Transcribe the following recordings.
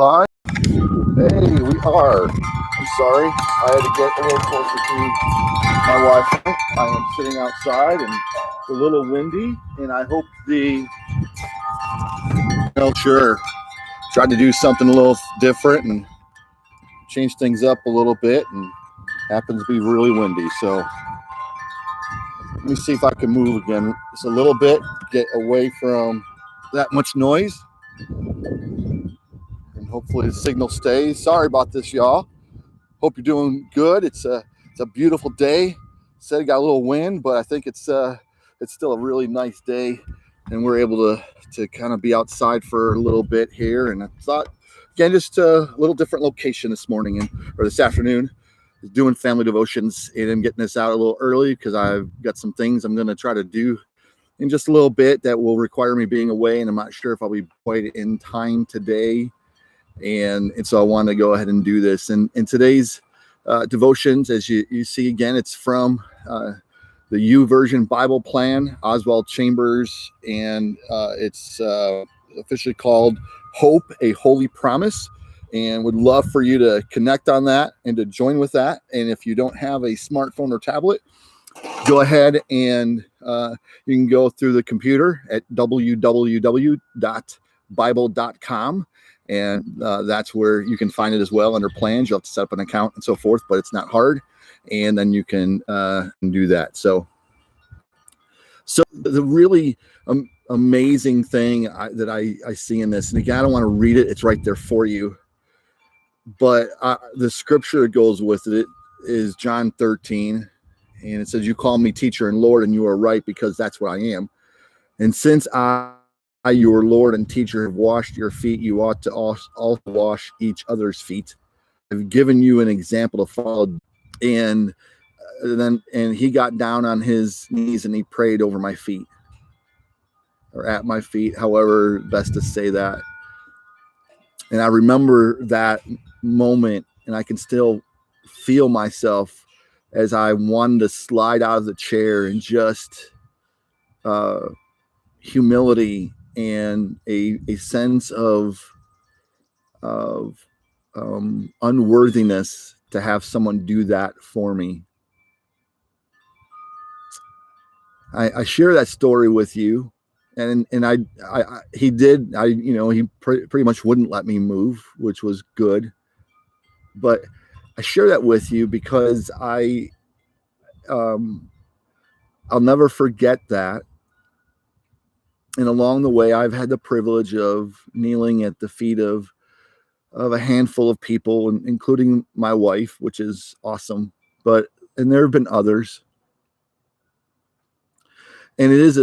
live? Hey, we are. I'm sorry. I had to get a little closer to my Wi-Fi. I am sitting outside and it's a little windy, and I hope sure. Tried to do something a little different and change things up a little bit, and happens to be really windy. So let me see if I can move again just a little bit, get away from that much noise. And hopefully the signal stays. Sorry about this, y'all. Hope you're doing good. It's a beautiful day. Said it got a little wind, but I think it's still a really nice day, and we're able to kind of be outside for a little bit here. And I thought, again, just a little different location this morning or this afternoon. Doing family devotions, and I'm getting this out a little early because I've got some things I'm going to try to do in just a little bit that will require me being away, and I'm not sure if I'll be quite in time today. And so I want to go ahead and do this. And today's devotions, as you see again, it's from the YouVersion Bible Plan, Oswald Chambers, and it's officially called Hope, a Holy Promise. And would love for you to connect on that and to join with that. And if you don't have a smartphone or tablet, go ahead and you can go through the computer at www.bible.com. And that's where you can find it as well under plans. You'll have to set up an account and so forth, but it's not hard. And then you can do that. So the really amazing thing that I see in this, and again, I don't want to read it. It's right there for you. But the scripture that goes with it is John 13. And it says, "You call me teacher and Lord, and you are right, because that's what I am. And since I, your Lord and teacher, have washed your feet, you ought to also wash each other's feet. I've given you an example to follow." And he got down on his knees and he prayed over my feet, or at my feet, however best to say that. And I remember that moment, and I can still feel myself as I wanted to slide out of the chair, and just humility and a sense of unworthiness to have someone do that for me. I share that story with you, and he pretty much wouldn't let me move, which was good. But I share that with you because I'll never forget that. And along the way, I've had the privilege of kneeling at the feet of a handful of people, including my wife, which is awesome. And there have been others. And it is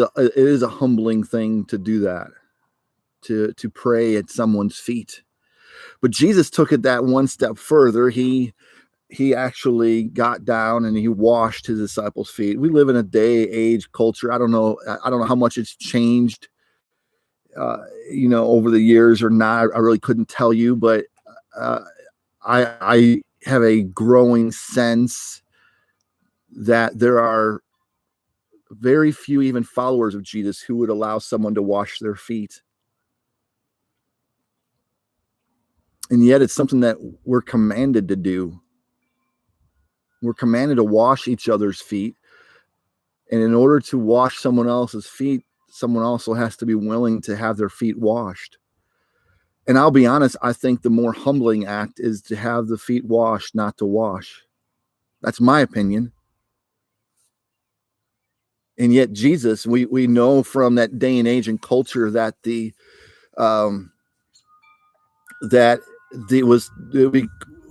a humbling thing to do that, to pray at someone's feet. But Jesus took it that one step further. He actually got down and he washed his disciples' feet. We live in a age culture. I don't know how much it's changed, over the years or not. I really couldn't tell you, but I have a growing sense that there are very few even followers of Jesus who would allow someone to wash their feet. And yet it's something that we're commanded to do. We're commanded to wash each other's feet. And in order to wash someone else's feet, someone also has to be willing to have their feet washed. And I'll be honest, I think the more humbling act is to have the feet washed, not to wash. That's my opinion. And yet Jesus, we know from that day and age and culture that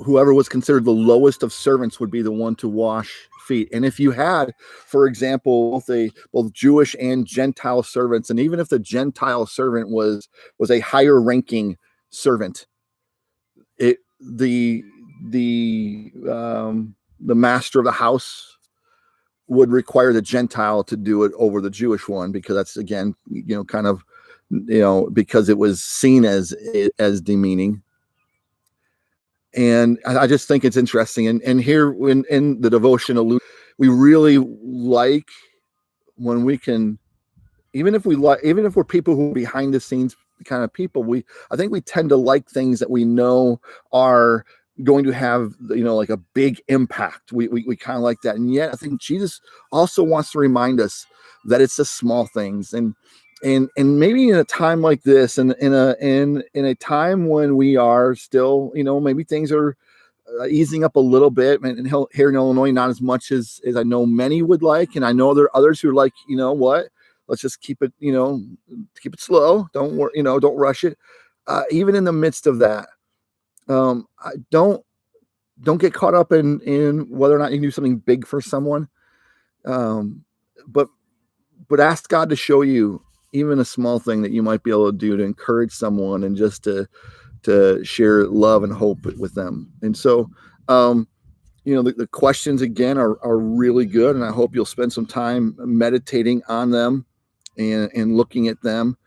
whoever was considered the lowest of servants would be the one to wash feet. And if you had, for example, both Jewish and Gentile servants, and even if the Gentile servant was a higher ranking servant, the master of the house would require the Gentile to do it over the Jewish one, because that's, again, because it was seen as demeaning. And I just think it's interesting. And here in the devotion, we really like when we can, even if we're people who are behind the scenes kind of people. I think we tend to like things that we know are going to have, like a big impact. We kind of like that. And yet I think Jesus also wants to remind us that it's the small things. And maybe in a time like this, and in a time when we are still, maybe things are easing up a little bit, and here in Illinois, not as much as I know many would like. And I know there are others who are like, what, let's just keep it, keep it slow. Don't worry, don't rush it. Even in the midst of that, I don't get caught up in whether or not you can do something big for someone. But ask God to show you even a small thing that you might be able to do to encourage someone, and just to share love and hope with them. And so, the questions again are really good, and I hope you'll spend some time meditating on them and looking at them.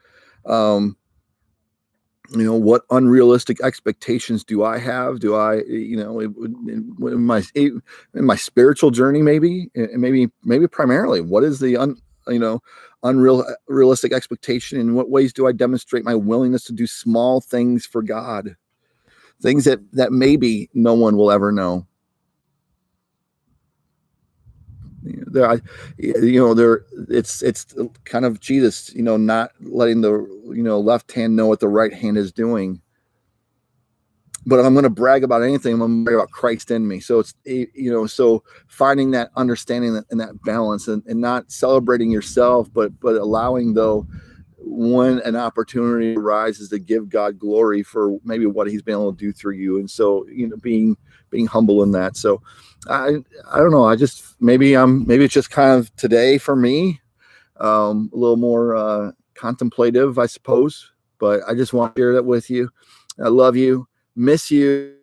What unrealistic expectations do I have? Do I, in my spiritual journey, maybe primarily, what is the unrealistic expectation? In what ways do I demonstrate my willingness to do small things for God? Things that maybe no one will ever know. It's kind of Jesus, not letting the left hand know what the right hand is doing. But if I'm going to brag about anything, I'm going to brag about Christ in me. So it's, so finding that understanding and that balance, and not celebrating yourself, but allowing, though, when an opportunity arises, to give God glory for maybe what he's been able to do through you. And so, being humble in that. So I don't know. Maybe it's just kind of today for me, a little more contemplative, I suppose, but I just want to share that with you. I love you, miss you,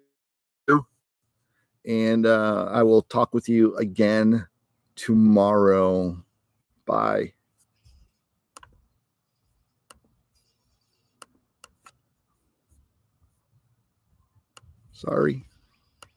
and I will talk with you again tomorrow. Bye. Sorry.